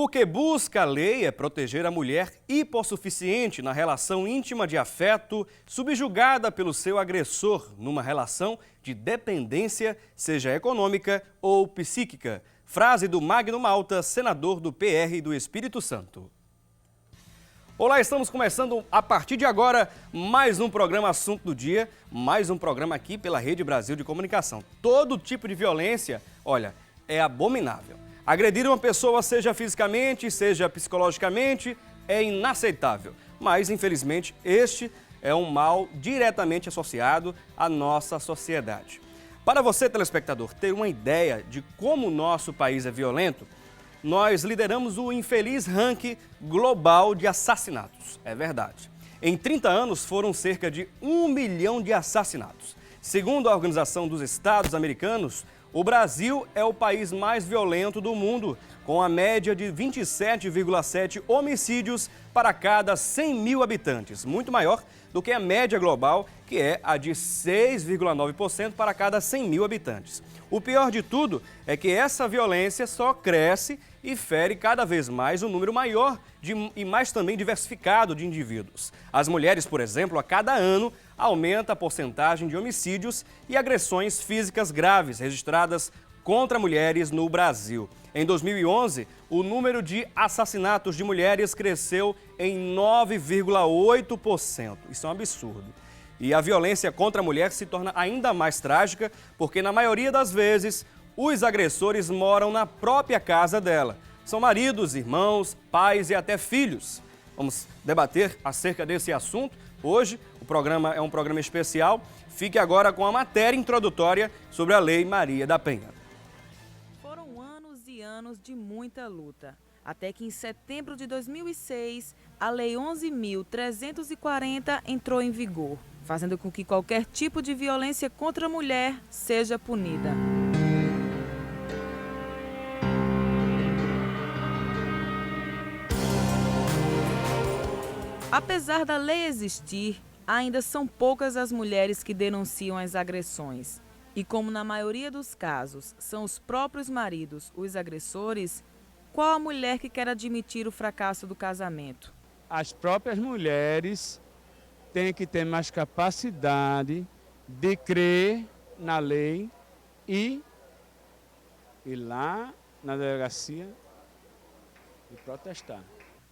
O que busca a lei é proteger a mulher hipossuficiente na relação íntima de afeto, subjugada pelo seu agressor numa relação de dependência, seja econômica ou psíquica. Frase do Magno Malta, senador do PR do Espírito Santo. Olá, estamos começando a partir de agora mais um programa Assunto do Dia, mais um programa aqui pela Rede Brasil de Comunicação. Todo tipo de violência, olha, é abominável. Agredir uma pessoa, seja fisicamente, seja psicologicamente, é inaceitável. Mas, infelizmente, este é um mal diretamente associado à nossa sociedade. Para você, telespectador, ter uma ideia de como o nosso país é violento, nós lideramos o infeliz ranking global de assassinatos. É verdade. Em 30 anos, foram cerca de 1 milhão de assassinatos. Segundo a Organização dos Estados Americanos, o Brasil é o país mais violento do mundo, com a média de 27,7 homicídios para cada 100 mil habitantes, muito maior do que a média global, que é a de 6,9% para cada 100 mil habitantes. O pior de tudo é que essa violência só cresce e fere cada vez mais um número maior e mais também diversificado de indivíduos. As mulheres, por exemplo, a cada ano aumenta a porcentagem de homicídios e agressões físicas graves registradas contra mulheres no Brasil. Em 2011, o número de assassinatos de mulheres cresceu em 9,8%. Isso é um absurdo. E a violência contra a mulher se torna ainda mais trágica porque, na maioria das vezes, os agressores moram na própria casa dela. São maridos, irmãos, pais e até filhos. Vamos debater acerca desse assunto. Hoje, o programa é um programa especial. Fique agora com a matéria introdutória sobre a Lei Maria da Penha. Foram anos e anos de muita luta, até que em setembro de 2006, a Lei 11.340 entrou em vigor, fazendo com que qualquer tipo de violência contra a mulher seja punida. Apesar da lei existir, ainda são poucas as mulheres que denunciam as agressões. E como na maioria dos casos são os próprios maridos os agressores, qual a mulher que quer admitir o fracasso do casamento? As próprias mulheres têm que ter mais capacidade de crer na lei e ir lá na delegacia e protestar.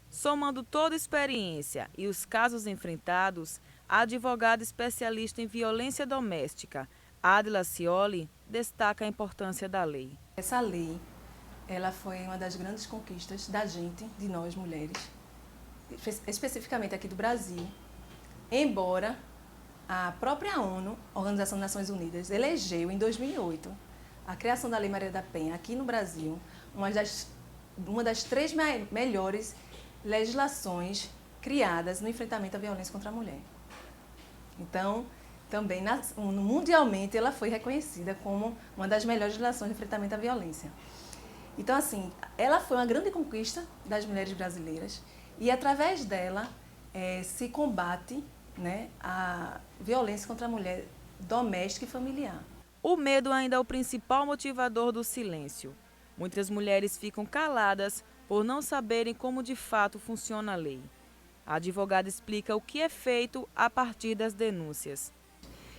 Somando toda a experiência e os casos enfrentados, a advogada especialista em violência doméstica, Adila Scioli, destaca a importância da lei. Essa lei, ela foi uma das grandes conquistas da gente, de nós mulheres, especificamente aqui do Brasil, embora a própria ONU, Organização das Nações Unidas, elegeu em 2008 a criação da Lei Maria da Penha aqui no Brasil, uma das 3 melhores legislações criadas no enfrentamento à violência contra a mulher. Então, também mundialmente ela foi reconhecida como uma das melhores legislações de enfrentamento à violência. Então, assim, ela foi uma grande conquista das mulheres brasileiras e, através dela, se combate, né, a violência contra a mulher doméstica e familiar. O medo ainda é o principal motivador do silêncio. Muitas mulheres ficam caladas por não saberem como de fato funciona a lei. A advogada explica o que é feito a partir das denúncias.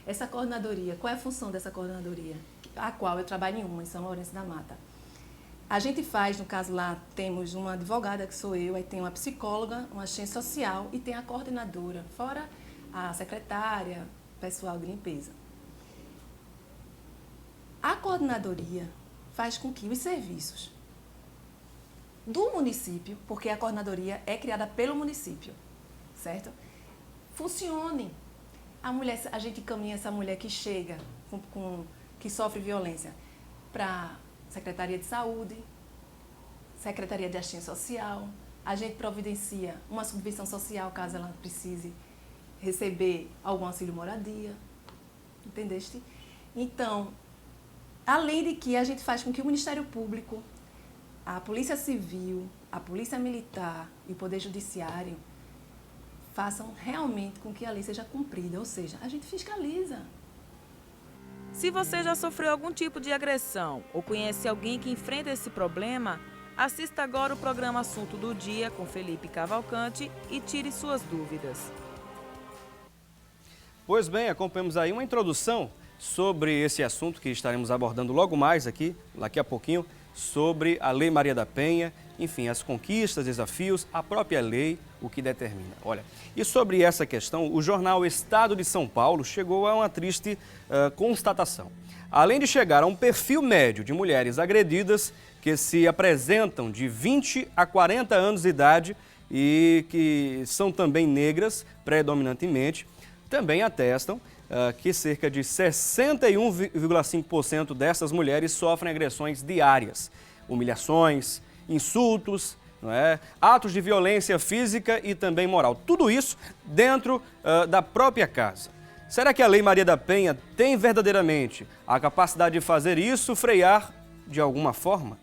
Essa coordenadoria, qual é a função dessa coordenadoria? A qual eu trabalho em São Lourenço da Mata. A gente faz, no caso lá, temos uma advogada, que sou eu, aí tem uma psicóloga, uma assistente social e tem a coordenadora, fora a secretária, pessoal de limpeza. A coordenadoria faz com que os serviços do município, porque a coordenadoria é criada pelo município, certo? Funcione. A gente encaminha essa mulher que chega, que sofre violência, para Secretaria de Saúde, Secretaria de Assistência Social. A gente providencia uma subvenção social, caso ela precise receber algum auxílio moradia. Entendeste? Então, além de que a gente faz com que o Ministério Público, a Polícia Civil, a Polícia Militar e o Poder Judiciário façam realmente com que a lei seja cumprida, ou seja, a gente fiscaliza. Se você já sofreu algum tipo de agressão ou conhece alguém que enfrenta esse problema, Assista agora o programa Assunto do Dia com Felipe Cavalcante e tire suas dúvidas. Pois bem, acompanhamos aí uma introdução sobre esse assunto que estaremos abordando logo mais aqui, daqui a pouquinho, sobre a Lei Maria da Penha, enfim, as conquistas, desafios, a própria lei, o que determina. Olha, e sobre essa questão, o jornal Estado de São Paulo chegou a uma triste constatação. Além de chegar a um perfil médio de mulheres agredidas que se apresentam de 20 a 40 anos de idade e que são também negras, predominantemente, também atestam que cerca de 61,5% dessas mulheres sofrem agressões diárias, humilhações, insultos, não é? Atos de violência física e também moral. Tudo isso dentro da própria casa. Será que a Lei Maria da Penha tem verdadeiramente a capacidade de fazer isso frear de alguma forma?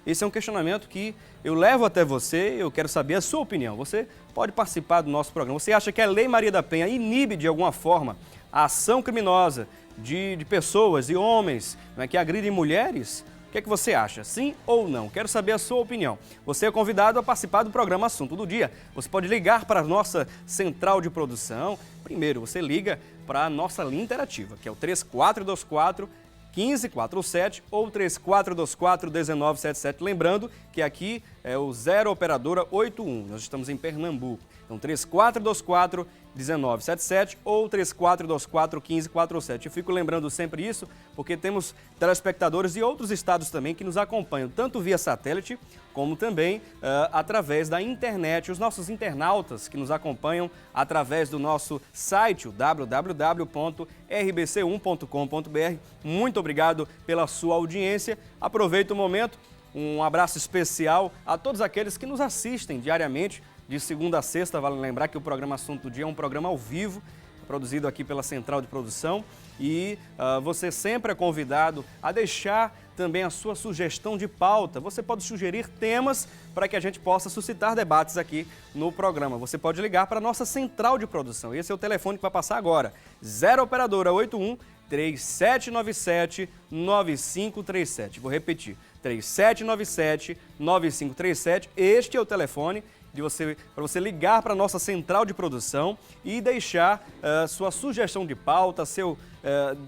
Esse é um questionamento que eu levo até você, eu quero saber a sua opinião. Você pode participar do nosso programa. Você acha que a Lei Maria da Penha inibe de alguma forma a ação criminosa de pessoas e homens, né, que agridem mulheres? O que é que você acha? Sim ou não? Quero saber a sua opinião. Você é convidado a participar do programa Assunto do Dia. Você pode ligar para a nossa central de produção. Primeiro, você liga para a nossa linha interativa, que é o 3424-1547 ou 3424-1977. Lembrando que aqui é o 0 Operadora 81. Nós estamos em Pernambuco. Então, 3424-1977 ou 3424-1547. Eu fico lembrando sempre isso porque temos telespectadores de outros estados também que nos acompanham, tanto via satélite como também através da internet. Os nossos internautas que nos acompanham através do nosso site, o www.rbc1.com.br. Muito obrigado pela sua audiência. Aproveito o momento, um abraço especial a todos aqueles que nos assistem diariamente, de segunda a sexta. Vale lembrar que o programa Assunto do Dia é um programa ao vivo, produzido aqui pela Central de Produção. E você sempre é convidado a deixar também a sua sugestão de pauta. Você pode sugerir temas para que a gente possa suscitar debates aqui no programa. Você pode ligar para a nossa Central de Produção. Esse é o telefone que vai passar agora. 0 Operadora 81 3797-9537. Vou repetir, 3797-9537. Este é o telefone para você ligar para a nossa central de produção e deixar sua sugestão de pauta,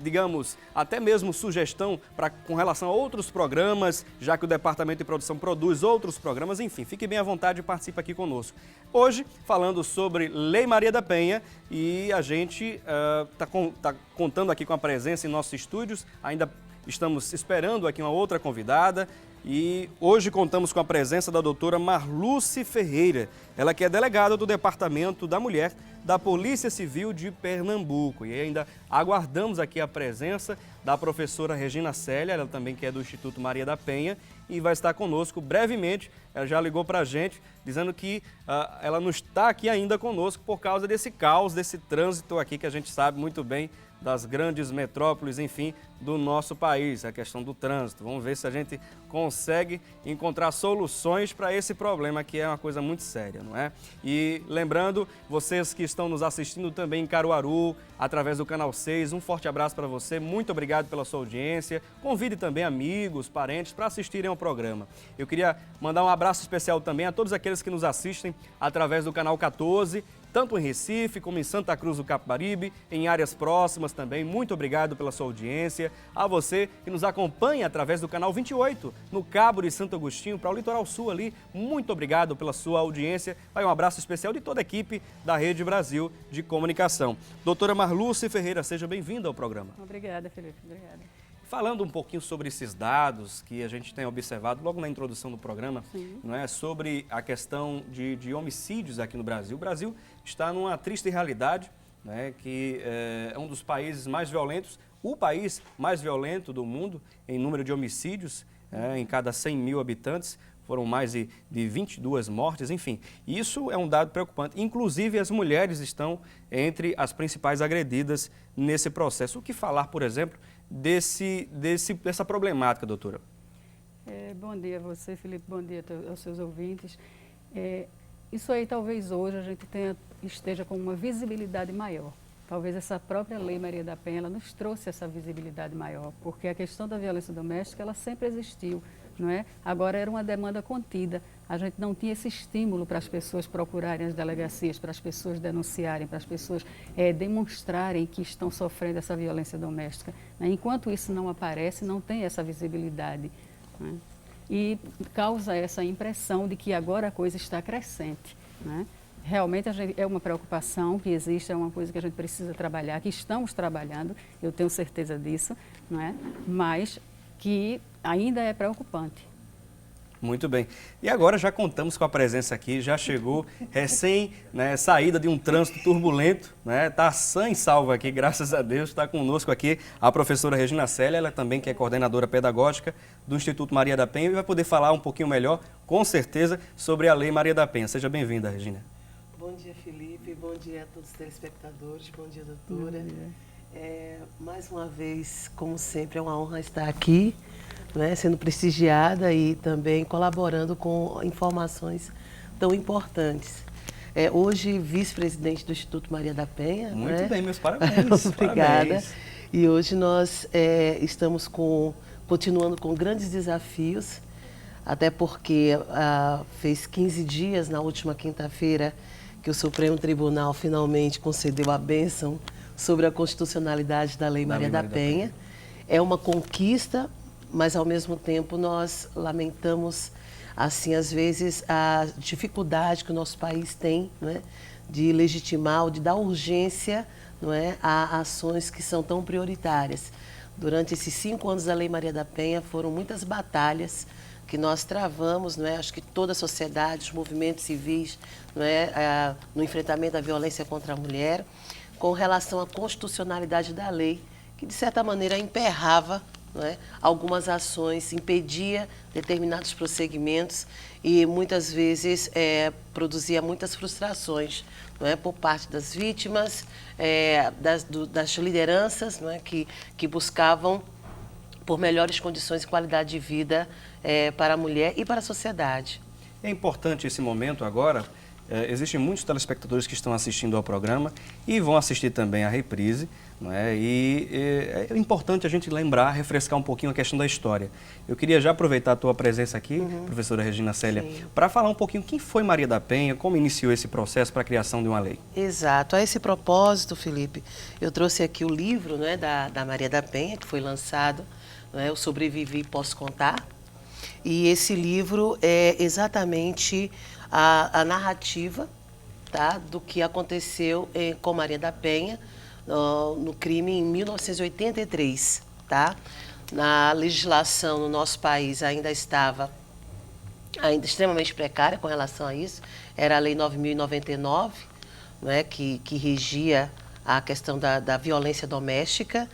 digamos, até mesmo sugestão com relação a outros programas, já que o Departamento de Produção produz outros programas. Enfim, fique bem à vontade e participe aqui conosco. Hoje, falando sobre Lei Maria da Penha, e a gente está contando aqui com a presença em nossos estúdios. Ainda estamos esperando aqui uma outra convidada. E hoje contamos com a presença da doutora Marluce Ferreira, ela que é delegada do Departamento da Mulher da Polícia Civil de Pernambuco. E ainda aguardamos aqui a presença da professora Regina Célia, ela também que é do Instituto Maria da Penha, e vai estar conosco brevemente. Ela já ligou para a gente dizendo que ela não está aqui ainda conosco por causa desse caos, desse trânsito aqui que a gente sabe muito bem das grandes metrópoles, enfim, do nosso país, a questão do trânsito. Vamos ver se a gente consegue encontrar soluções para esse problema, que é uma coisa muito séria, não é? E lembrando, vocês que estão nos assistindo também em Caruaru, através do Canal 6, um forte abraço para você, muito obrigado pela sua audiência. Convide também amigos, parentes para assistirem ao programa. Eu queria mandar um abraço especial também a todos aqueles que nos assistem através do Canal 14, tanto em Recife como em Santa Cruz do Capibaribe, em áreas próximas também. Muito obrigado pela sua audiência. A você que nos acompanha através do canal 28, no Cabo de Santo Agostinho, para o Litoral Sul ali, muito obrigado pela sua audiência. Vai um abraço especial de toda a equipe da Rede Brasil de Comunicação. Doutora Marluce Ferreira, seja bem-vinda ao programa. Obrigada, Felipe. Obrigada. Falando um pouquinho sobre esses dados que a gente tem observado logo na introdução do programa, não é, sobre a questão de homicídios aqui no Brasil. O Brasil está numa triste realidade, né, que é um dos países mais violentos, o país mais violento do mundo em número de homicídios, em cada 100 mil habitantes. Foram mais de 22 mortes, enfim. Isso é um dado preocupante. Inclusive, as mulheres estão entre as principais agredidas nesse processo. O que falar, por exemplo, dessa problemática, doutora? Bom dia a você, Felipe. Bom dia aos seus ouvintes. Isso aí, talvez hoje a gente esteja com uma visibilidade maior. Talvez essa própria Lei Maria da Penha ela nos trouxe essa visibilidade maior, porque a questão da violência doméstica ela sempre existiu. não é? Agora era uma demanda contida. A gente não tinha esse estímulo para as pessoas procurarem as delegacias, para as pessoas denunciarem, para as pessoas demonstrarem que estão sofrendo essa violência doméstica, né? Enquanto isso não aparece, não tem essa visibilidade, né? E causa essa impressão de que agora a coisa está crescente, né? Realmente é uma preocupação que existe, é uma coisa que a gente precisa trabalhar, que estamos trabalhando, eu tenho certeza disso, não é? Mas que ainda é preocupante. Muito bem. E agora já contamos com a presença aqui, já chegou recém, né, saída de um trânsito turbulento, né? Está sã e salva aqui, graças a Deus, está conosco aqui a professora Regina Célia, ela também que é coordenadora pedagógica do Instituto Maria da Penha e vai poder falar um pouquinho melhor, com certeza, sobre a Lei Maria da Penha. Seja bem-vinda, Regina. Bom dia, Felipe, bom dia a todos os telespectadores, bom dia, doutora. Mais uma vez, como sempre, é uma honra estar aqui, né, sendo prestigiada e também colaborando com informações tão importantes. Hoje, vice-presidente do Instituto Maria da Penha. Muito né? bem, meus parabéns. Obrigada. Parabéns. E hoje nós estamos continuando com grandes desafios, até porque fez 15 dias, na última quinta-feira, que o Supremo Tribunal finalmente concedeu a bênção sobre a constitucionalidade da Lei Maria da Penha. É uma conquista, mas ao mesmo tempo nós lamentamos, assim, às vezes, a dificuldade que o nosso país tem, não é, de legitimar ou de dar urgência, não é, a ações que são tão prioritárias. Durante esses 5 anos da Lei Maria da Penha foram muitas batalhas que nós travamos, não é? Acho que toda a sociedade, os movimentos civis, não é? No enfrentamento da violência contra a mulher, com relação à constitucionalidade da lei, que de certa maneira emperrava, não é, algumas ações, impedia determinados prosseguimentos e muitas vezes produzia muitas frustrações, não é, por parte das vítimas, das lideranças, não é, que buscavam por melhores condições e qualidade de vida para a mulher e para a sociedade. É importante esse momento agora. Existem muitos telespectadores que estão assistindo ao programa e vão assistir também a reprise, não é? E é importante a gente lembrar, refrescar um pouquinho a questão da história. Eu queria já aproveitar a tua presença aqui, professora Regina Célia, para falar um pouquinho quem foi Maria da Penha, como iniciou esse processo para a criação de uma lei. Exato. A esse propósito, Felipe, eu trouxe aqui o livro, não é, da Maria da Penha, que foi lançado, não é, Eu Sobrevivi e Posso Contar. E esse livro é exatamente a narrativa, tá, do que aconteceu com Maria da Penha no crime em 1983. Tá? Na legislação no nosso país ainda estava extremamente precária com relação a isso. Era a Lei 9.099, né, que regia a questão da violência doméstica.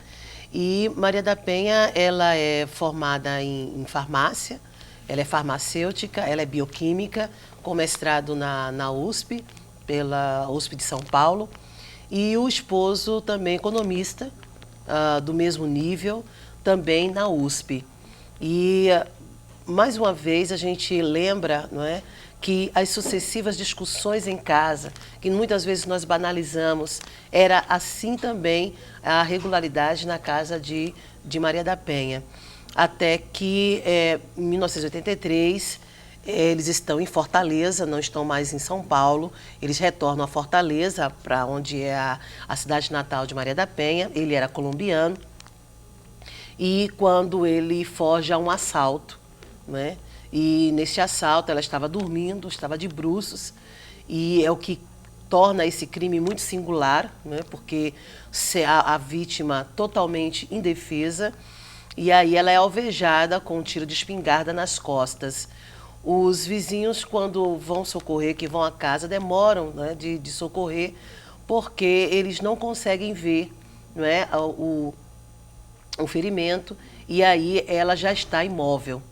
E Maria da Penha, ela é formada em farmácia, ela é farmacêutica, ela é bioquímica, com mestrado na USP, pela USP de São Paulo, e o esposo também economista, do mesmo nível, também na USP. E, mais uma vez, a gente lembra, não é, que as sucessivas discussões em casa, que muitas vezes nós banalizamos, era assim também a regularidade na casa de Maria da Penha. Até que, em 1983, eles estão em Fortaleza, não estão mais em São Paulo, eles retornam a Fortaleza, para onde é a cidade natal de Maria da Penha. Ele era colombiano, e quando ele foge a um assalto, né? E nesse assalto ela estava dormindo, estava de bruços, e é o que torna esse crime muito singular, né? Porque a vítima totalmente indefesa, e aí ela é alvejada com um tiro de espingarda nas costas. Os vizinhos, quando vão socorrer, que vão à casa, demoram, né, de socorrer, porque eles não conseguem ver, né, o ferimento, e aí ela já está imóvel.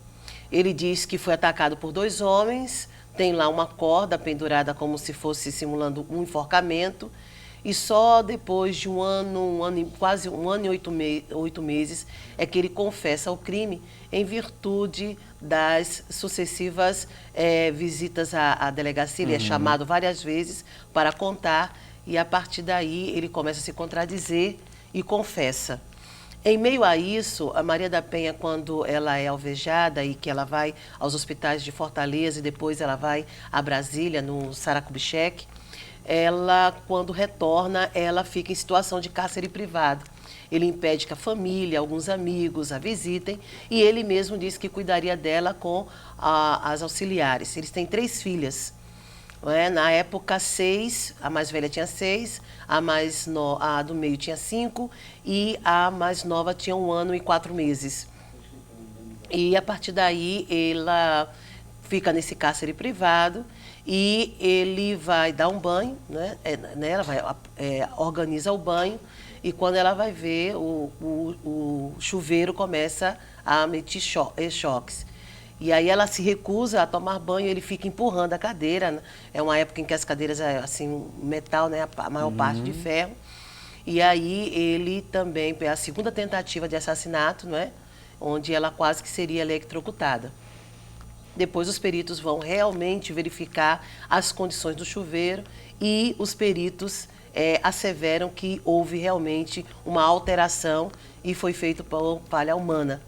Ele diz que foi atacado por 2 homens, tem lá uma corda pendurada como se fosse simulando um enforcamento, e só depois de quase um ano e 8 meses, é que ele confessa o crime, em virtude das sucessivas visitas à delegacia. Ele é chamado várias vezes para contar, e a partir daí ele começa a se contradizer e confessa. Em meio a isso, a Maria da Penha, quando ela é alvejada e que ela vai aos hospitais de Fortaleza e depois ela vai a Brasília, no Saracubicheque, ela, quando retorna, ela fica em situação de cárcere privado. Ele impede que a família, alguns amigos a visitem e ele mesmo disse que cuidaria dela com as auxiliares. Eles têm 3 filhas. Na época, 6, a mais velha tinha 6, a do meio tinha 5 e a mais nova tinha 1 ano e 4 meses. E a partir daí ela fica nesse cárcere privado e ele vai dar um banho, né? Ela vai, organiza o banho e quando ela vai ver, o chuveiro começa a emitir choques. E aí ela se recusa a tomar banho, ele fica empurrando a cadeira. É uma época em que as cadeiras é assim, metal, né? A maior parte de ferro. E aí ele também, é a segunda tentativa de assassinato, não é? Onde ela quase que seria eletrocutada. Depois os peritos vão realmente verificar as condições do chuveiro e os peritos asseveram que houve realmente uma alteração e foi feito por falha humana.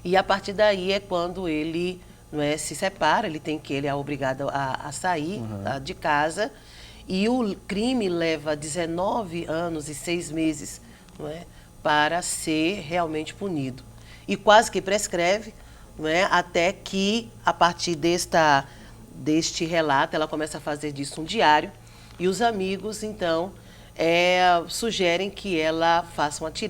E a partir daí é quando ele se separa, ele é obrigado a sair de casa e o crime leva 19 anos e 6 meses para ser realmente punido. E quase que prescreve, até que, a partir deste relato, ela começa a fazer disso um diário e os amigos, então, sugerem que ela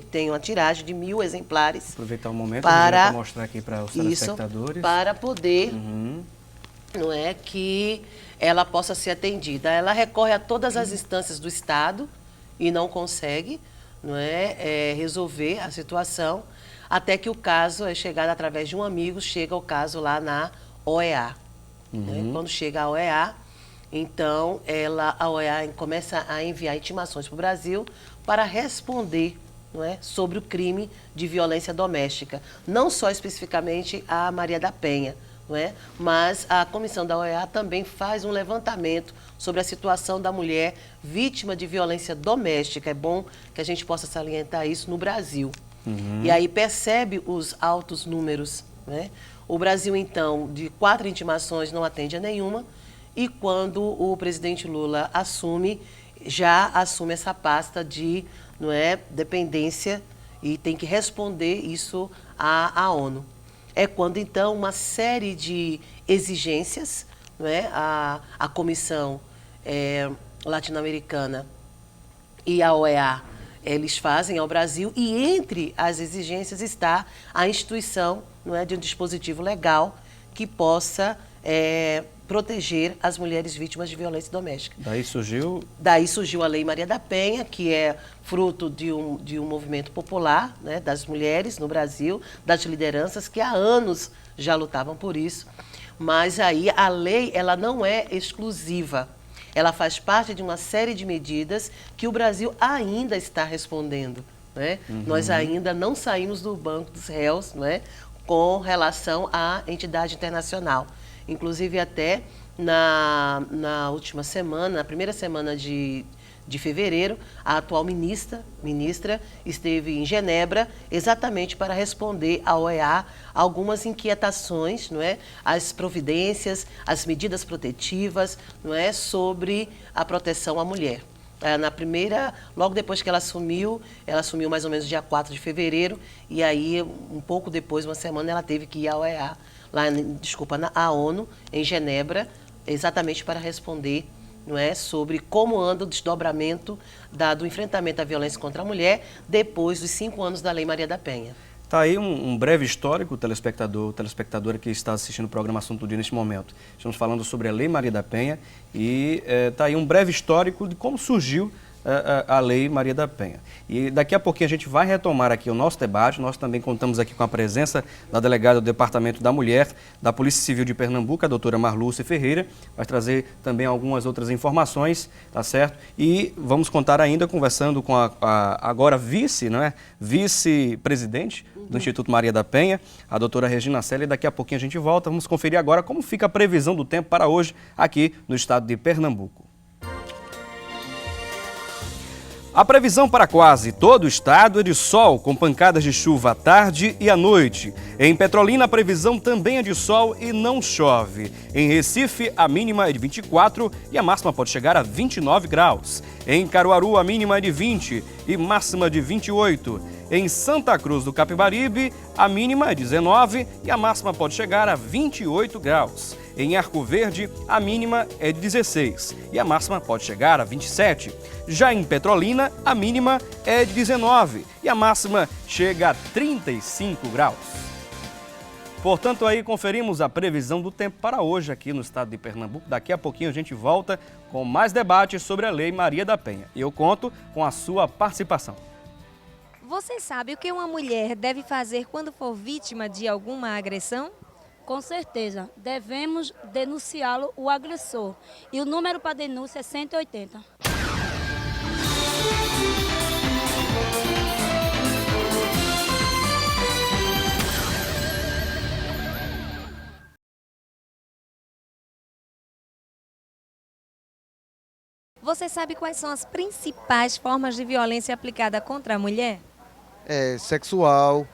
tenha uma tiragem de 1000 exemplares. Aproveitar o momento para mostrar aqui para os telespectadores. Isso, para poder, que ela possa ser atendida. Ela recorre a todas as instâncias do Estado e não consegue resolver a situação, até que o caso é chegado através de um amigo, chega o caso lá na OEA. Quando chega a OEA, então, a OEA começa a enviar intimações para o Brasil para responder sobre o crime de violência doméstica. Não só especificamente a Maria da Penha, mas a comissão da OEA também faz um levantamento sobre a situação da mulher vítima de violência doméstica. É bom que a gente possa salientar isso no Brasil. E aí percebe os altos números. O Brasil, então, de 4 intimações não atende a nenhuma. E quando o presidente Lula já assume essa pasta de dependência e tem que responder isso à ONU. É quando, então, uma série de exigências, a Comissão Latino-Americana e a OEA, eles fazem ao Brasil, e entre as exigências está a instituição de um dispositivo legal que possa proteger as mulheres vítimas de violência doméstica. Daí surgiu a Lei Maria da Penha, que é fruto de um movimento popular das mulheres no Brasil, das lideranças que há anos já lutavam por isso. Mas aí a lei ela não é exclusiva. Ela faz parte de uma série de medidas que o Brasil ainda está respondendo. Nós ainda não saímos do banco dos réus com relação à entidade internacional. Inclusive, até na última semana, na primeira semana de fevereiro, a atual ministra esteve em Genebra exatamente para responder à OEA algumas inquietações, as providências, as medidas protetivas, sobre a proteção à mulher. Logo depois que ela assumiu mais ou menos dia 4 de fevereiro, e aí, um pouco depois, uma semana, ela teve que ir à OEA, à ONU, em Genebra, exatamente para responder sobre como anda o desdobramento do enfrentamento à violência contra a mulher depois dos 5 anos da Lei Maria da Penha. Está aí um breve histórico, telespectadora que está assistindo o programa Assunto do Dia neste momento. Estamos falando sobre a Lei Maria da Penha e está aí um breve histórico de como surgiu a Lei Maria da Penha. E daqui a pouquinho a gente vai retomar aqui o nosso debate. Nós também contamos aqui com a presença da delegada do Departamento da Mulher da Polícia Civil de Pernambuco, a doutora Marlúcia Ferreira. Vai trazer também algumas outras informações, tá certo? E vamos contar ainda conversando com a agora vice-presidente do Instituto Maria da Penha, a doutora Regina Célia. E daqui a pouquinho a gente volta. Vamos conferir agora como fica a previsão do tempo para hoje aqui no estado de Pernambuco. A previsão para quase todo o estado é de sol, com pancadas de chuva à tarde e à noite. Em Petrolina, a previsão também é de sol e não chove. Em Recife, a mínima é de 24 e a máxima pode chegar a 29 graus. Em Caruaru, a mínima é de 20 e máxima de 28. Em Santa Cruz do Capibaribe, a mínima é 19 e a máxima pode chegar a 28 graus. Em Arco Verde, a mínima é de 16 e a máxima pode chegar a 27. Já em Petrolina, a mínima é de 19 e a máxima chega a 35 graus. Portanto, aí conferimos a previsão do tempo para hoje aqui no estado de Pernambuco. Daqui a pouquinho a gente volta com mais debates sobre a Lei Maria da Penha. E eu conto com a sua participação. Você sabe o que uma mulher deve fazer quando for vítima de alguma agressão? Com certeza, devemos denunciá-lo, o agressor. E o número para denúncia é 180. Você sabe quais são as principais formas de violência aplicada contra a mulher? Sexual,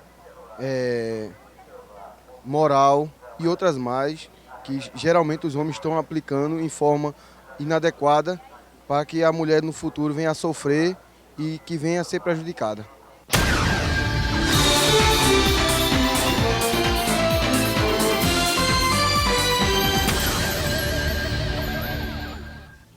moral e outras mais, que geralmente os homens estão aplicando em forma inadequada para que a mulher no futuro venha a sofrer e que venha a ser prejudicada.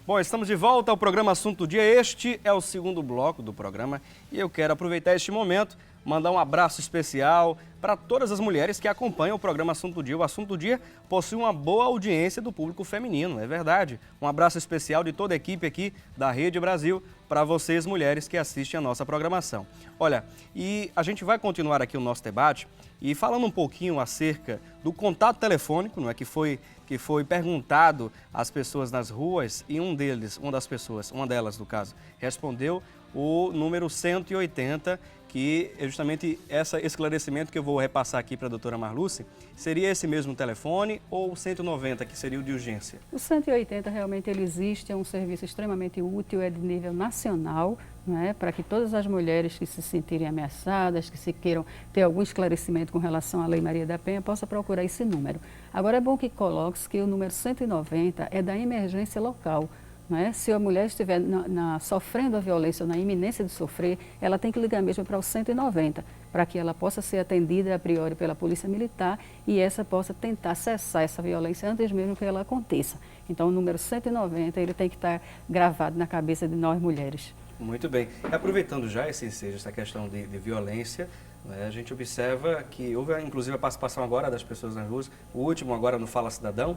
Bom, estamos de volta ao programa Assunto do Dia. Este é o segundo bloco do programa e eu quero aproveitar este momento, mandar um abraço especial para todas as mulheres que acompanham o programa Assunto do Dia. O Assunto do Dia possui uma boa audiência do público feminino, é verdade. Um abraço especial de toda a equipe aqui da Rede Brasil para vocês, mulheres que assistem a nossa programação. Olha, e a gente vai continuar aqui o nosso debate e falando um pouquinho acerca do contato telefônico, não é, que foi perguntado às pessoas nas ruas e uma delas no caso, respondeu o número 180, que é justamente esse esclarecimento que eu vou repassar aqui para a doutora Marluce. Seria esse mesmo telefone ou o 190, que seria o de urgência? O 180 realmente ele existe, é um serviço extremamente útil, é de nível nacional, né, para que todas as mulheres que se sentirem ameaçadas, que se queiram ter algum esclarecimento com relação à Lei Maria da Penha, possam procurar esse número. Agora é bom que coloque que o número 190 é da emergência local. Né? Se a mulher estiver sofrendo a violência ou na iminência de sofrer, ela tem que ligar mesmo para o 190, para que ela possa ser atendida a priori pela Polícia Militar e essa possa tentar cessar essa violência antes mesmo que ela aconteça. Então o número 190 ele tem que estar gravado na cabeça de nós mulheres. Muito bem. Aproveitando já essa questão de violência, né, a gente observa que houve inclusive a participação agora das pessoas nas ruas, o último agora no Fala Cidadão,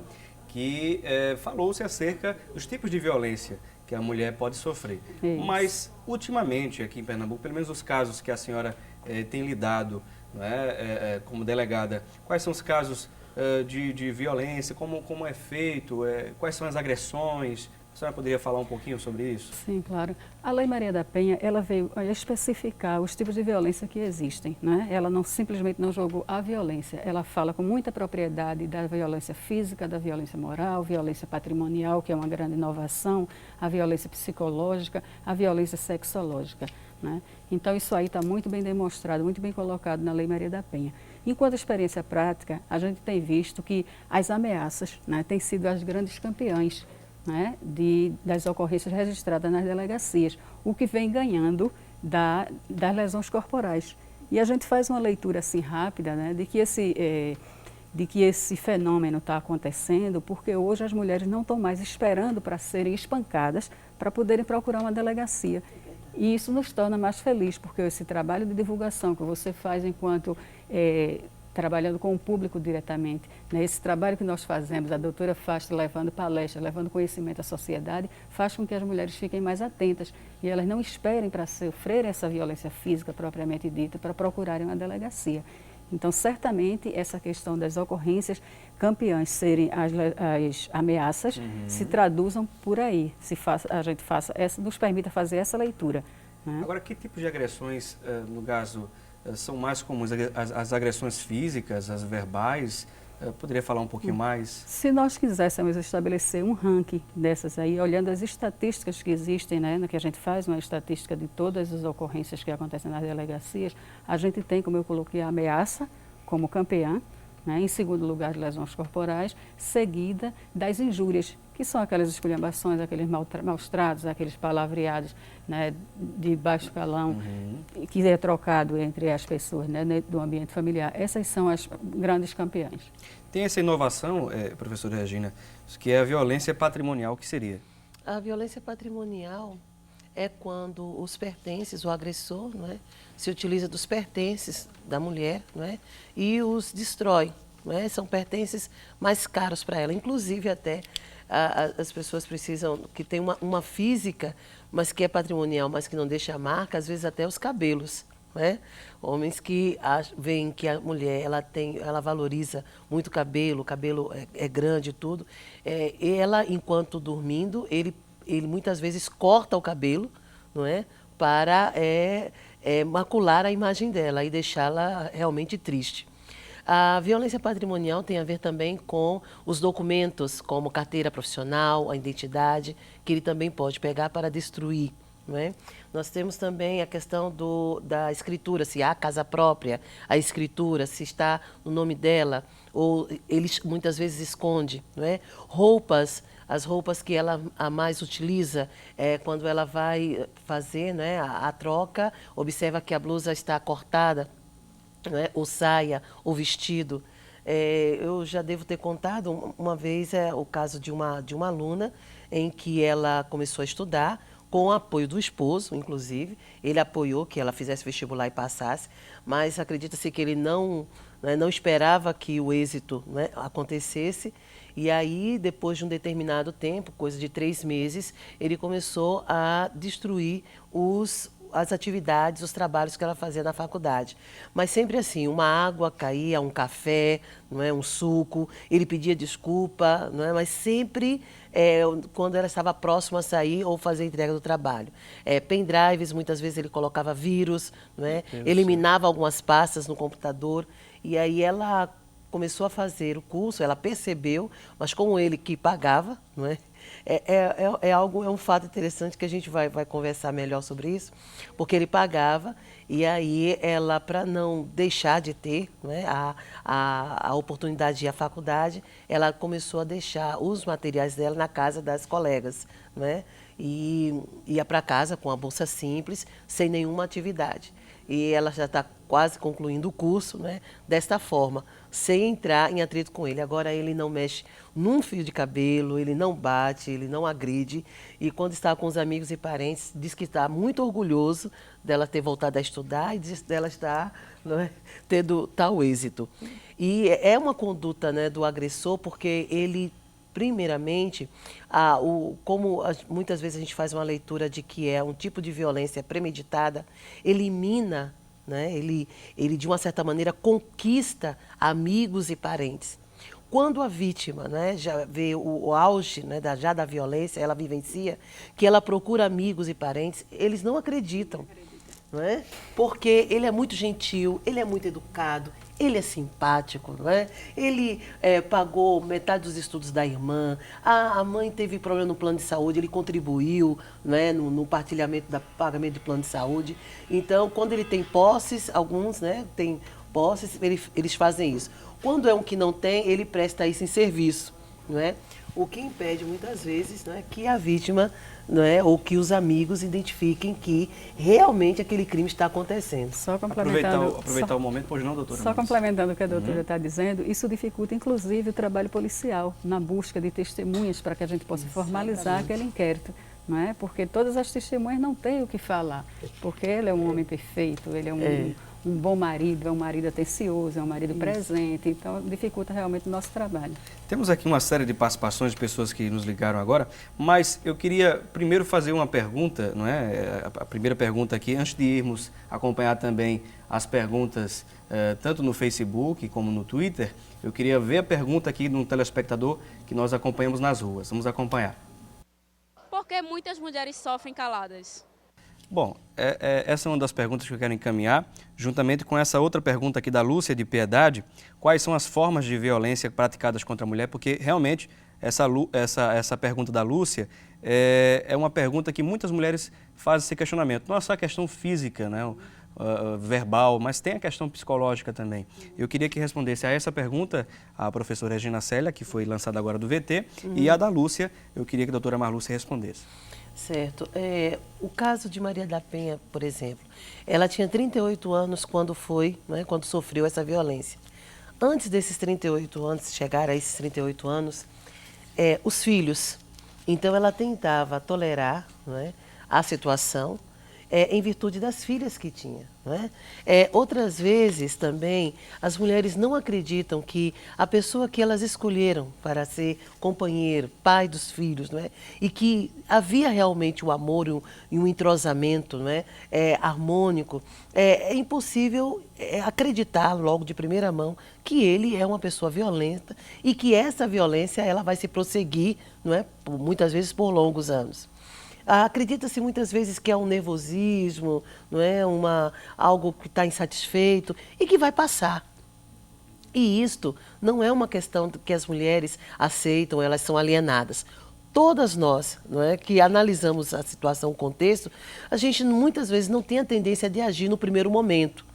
que falou-se acerca dos tipos de violência que a mulher pode sofrer. Isso. Mas, ultimamente, aqui em Pernambuco, pelo menos os casos que a senhora tem lidado, né, como delegada, quais são os casos de violência, como é feito, quais são as agressões? A senhora poderia falar um pouquinho sobre isso? Sim, claro. A Lei Maria da Penha, ela veio a especificar os tipos de violência que existem, né? Ela simplesmente não jogou a violência, ela fala com muita propriedade da violência física, da violência moral, violência patrimonial, que é uma grande inovação, a violência psicológica, a violência sexológica, né? Então isso aí está muito bem demonstrado, muito bem colocado na Lei Maria da Penha. Enquanto experiência prática, a gente tem visto que as ameaças, né, têm sido as grandes campeãs, né, das ocorrências registradas nas delegacias, o que vem ganhando das lesões corporais. E a gente faz uma leitura assim rápida, né, de que esse fenômeno está acontecendo, porque hoje as mulheres não estão mais esperando para serem espancadas para poderem procurar uma delegacia. E isso nos torna mais felizes, porque esse trabalho de divulgação que você faz enquanto trabalhando com o público diretamente, né? Esse trabalho que nós fazemos, a doutora faz levando palestras, levando conhecimento à sociedade, faz com que as mulheres fiquem mais atentas e elas não esperem para sofrer essa violência física propriamente dita, para procurarem uma delegacia. Então, certamente, essa questão das ocorrências campeãs serem as ameaças se traduzam por aí, a gente nos permita fazer essa leitura, né? Agora, que tipo de agressões, no caso, são mais comuns? As agressões físicas, as verbais, Poderia falar um pouquinho mais? Se nós quiséssemos estabelecer um ranking dessas aí, olhando as estatísticas que existem, né, que a gente faz uma estatística de todas as ocorrências que acontecem nas delegacias, a gente tem, como eu coloquei, a ameaça como campeã, né, em segundo lugar, lesões corporais, seguida das injúrias, que são aquelas esculhambações, aqueles maus tratos, aqueles palavreados, né, de baixo calão, que é trocado entre as pessoas, né, do ambiente familiar. Essas são as grandes campeãs. Tem essa inovação, professora Regina, que é a violência patrimonial, que seria? A violência patrimonial é quando os pertences, o agressor, não é, se utiliza dos pertences da mulher, não é, e os destrói. Não é? São pertences mais caros para ela. Inclusive, até as pessoas precisam, que tem uma física, mas que é patrimonial, mas que não deixa marca, às vezes até os cabelos. Né? Homens que veem que a mulher ela valoriza muito o cabelo é grande e tudo. Ela, enquanto dormindo, ele muitas vezes corta o cabelo, não é? Para macular a imagem dela e deixá-la realmente triste. A violência patrimonial tem a ver também com os documentos, como carteira profissional, a identidade, que ele também pode pegar para destruir. Não é? Nós temos também a questão da escritura, se há casa própria, a escritura, se está no nome dela, ou ele muitas vezes esconde. Não é? Roupas, as roupas que ela a mais utiliza, quando ela vai fazer, né, a troca, observa que a blusa está cortada, né, ou saia, ou vestido. Eu já devo ter contado uma vez o caso de uma aluna em que ela começou a estudar, com o apoio do esposo, inclusive. Ele apoiou que ela fizesse vestibular e passasse, mas acredita-se que ele não esperava que o êxito, né, acontecesse. E aí, depois de um determinado tempo, coisa de 3 meses, ele começou a destruir as atividades, os trabalhos que ela fazia na faculdade. Mas sempre assim, uma água caía, um café, não é, um suco, ele pedia desculpa, não é, mas sempre quando ela estava próxima a sair ou fazer a entrega do trabalho. Pendrives, muitas vezes ele colocava vírus, não é, eliminava algumas pastas no computador, e aí ela começou a fazer o curso, ela percebeu, mas como ele que pagava, não é? É um fato interessante que a gente vai conversar melhor sobre isso, porque ele pagava e aí ela, para não deixar de ter, né, a oportunidade de ir à faculdade, ela começou a deixar os materiais dela na casa das colegas, né, e ia para casa com a bolsa simples, sem nenhuma atividade. E ela já está quase concluindo o curso, né, desta forma, sem entrar em atrito com ele. Agora ele não mexe num fio de cabelo, ele não bate, ele não agride. E quando está com os amigos e parentes, diz que está muito orgulhoso dela ter voltado a estudar e dela estar, né, tendo tal êxito. E é uma conduta, né, do agressor, porque ele, primeiramente, muitas vezes a gente faz uma leitura de que é um tipo de violência premeditada, elimina, né, ele de uma certa maneira conquista amigos e parentes. Quando a vítima, né, já vê o auge, né, da violência, ela vivencia, que ela procura amigos e parentes, eles não acreditam. Não é? Porque ele é muito gentil, ele é muito educado, ele é simpático, não é? Ele pagou metade dos estudos da irmã, a mãe teve problema no plano de saúde, ele contribuiu, não é, no partilhamento do pagamento de plano de saúde. Então, quando ele tem posses, alguns, né, têm posses, eles fazem isso. Quando é um que não tem, ele presta isso em serviço, não é? O que impede muitas vezes, não é, que a vítima, não é, ou que os amigos identifiquem que realmente aquele crime está acontecendo. Só complementando, aproveitar o momento, pode não, doutora? Só complementando o que a doutora está dizendo, isso dificulta inclusive o trabalho policial na busca de testemunhas para que a gente possa formalizar aquele inquérito. Não é? Porque todas as testemunhas não têm o que falar, porque ele é um homem perfeito, ele é um bom marido, é um marido atencioso, é um marido presente, então dificulta realmente o nosso trabalho. Temos aqui uma série de participações de pessoas que nos ligaram agora, mas eu queria primeiro fazer uma pergunta, não é? A primeira pergunta aqui, antes de irmos acompanhar também as perguntas, tanto no Facebook como no Twitter, eu queria ver a pergunta aqui de um telespectador que nós acompanhamos nas ruas. Vamos acompanhar. Por que muitas mulheres sofrem caladas? Bom, essa é uma das perguntas que eu quero encaminhar, juntamente com essa outra pergunta aqui da Lúcia de Piedade, quais são as formas de violência praticadas contra a mulher, porque realmente essa pergunta da Lúcia é uma pergunta que muitas mulheres fazem esse questionamento, não é só a questão física, né, verbal, mas tem a questão psicológica também. Eu queria que respondesse a essa pergunta a professora Regina Célia, que foi lançada agora do VT, e a da Lúcia, eu queria que a doutora Marlúcia respondesse. Certo. O caso de Maria da Penha, por exemplo, ela tinha 38 anos quando quando sofreu essa violência. Antes desses 38 anos, chegar a esses 38 anos, os filhos. Então, ela tentava tolerar, a situação em virtude das filhas que tinha. Outras vezes também, as mulheres não acreditam que a pessoa que elas escolheram para ser companheiro, pai dos filhos, e que havia realmente o amor e um entrosamento harmônico, é impossível acreditar logo de primeira mão que ele é uma pessoa violenta e que essa violência ela vai se prosseguir, muitas vezes por longos anos. Acredita-se muitas vezes que é um nervosismo, algo que está insatisfeito e que vai passar. E isto não é uma questão que as mulheres aceitam, elas são alienadas. Todas nós, que analisamos a situação, o contexto, a gente muitas vezes não tem a tendência de agir no primeiro momento,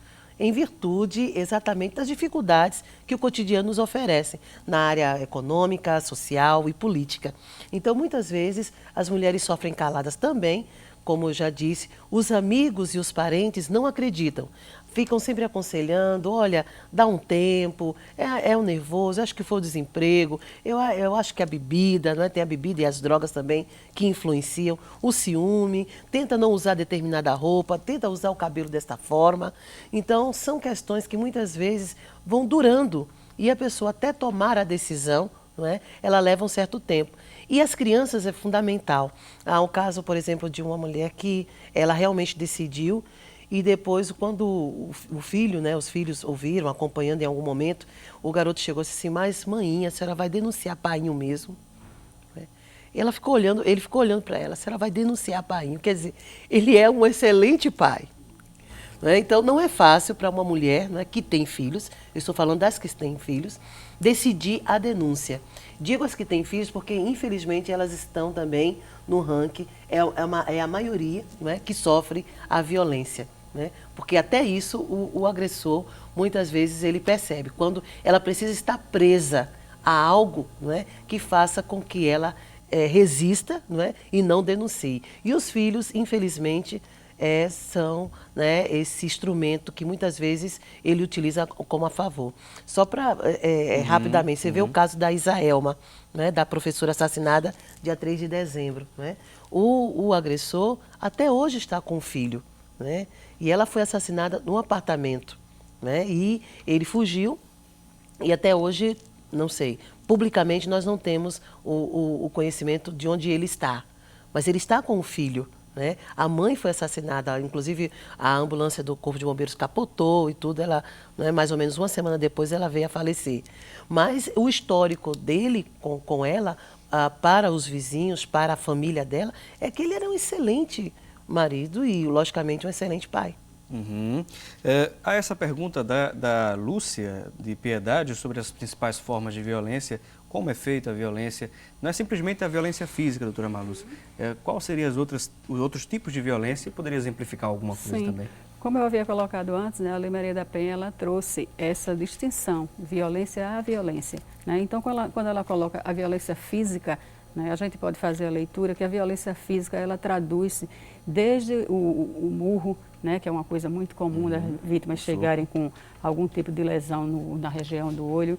em virtude exatamente das dificuldades que o cotidiano nos oferece na área econômica, social e política. Então, muitas vezes, as mulheres sofrem caladas também, como eu já disse, os amigos e os parentes não acreditam. Ficam sempre aconselhando, olha, dá um tempo, é o nervoso, acho que foi o desemprego, eu acho que a bebida, tem a bebida e as drogas também que influenciam, o ciúme, tenta não usar determinada roupa, tenta usar o cabelo desta forma. Então, são questões que muitas vezes vão durando e a pessoa até tomar a decisão, ela leva um certo tempo. E as crianças é fundamental. Há um caso, por exemplo, de uma mulher que ela realmente decidiu. E depois, quando o filho, os filhos ouviram, acompanhando em algum momento, o garoto chegou e disse assim, mas maninha, a senhora vai denunciar painho mesmo? Ele ficou olhando para ela, a senhora vai denunciar painho? Quer dizer, ele é um excelente pai. Então, não é fácil para uma mulher que tem filhos, eu estou falando das que têm filhos, decidir a denúncia. Digo as que têm filhos porque, infelizmente, elas estão também no ranking, é a maioria que sofre a violência. Porque até isso o agressor, muitas vezes, ele percebe. Quando ela precisa estar presa a algo que faça com que ela resista e não denuncie. E os filhos, infelizmente, são esse instrumento que muitas vezes ele utiliza como a favor. Só para, rapidamente, você vê o caso da Isaelma, da professora assassinada dia 3 de dezembro. O agressor até hoje está com o filho. E ela foi assassinada num apartamento. E ele fugiu e até hoje, não sei, publicamente nós não temos o conhecimento de onde ele está. Mas ele está com o filho. A mãe foi assassinada, inclusive a ambulância do Corpo de Bombeiros capotou e tudo, ela, mais ou menos uma semana depois ela veio a falecer. Mas o histórico dele com ela, para os vizinhos, para a família dela, é que ele era um excelente marido e, logicamente, um excelente pai. Há essa pergunta da Lúcia de Piedade sobre as principais formas de violência, como é feita a violência. Não é simplesmente a violência física, doutora Marlúcia. Quais seriam os outros tipos de violência? Poderia exemplificar alguma coisa também? Como eu havia colocado antes, a Lei Maria da Penha ela trouxe essa distinção, violência a violência. Então, quando ela coloca a violência física, a gente pode fazer a leitura que a violência física ela traduz-se desde o murro, que é uma coisa muito comum das vítimas chegarem com algum tipo de lesão na região do olho,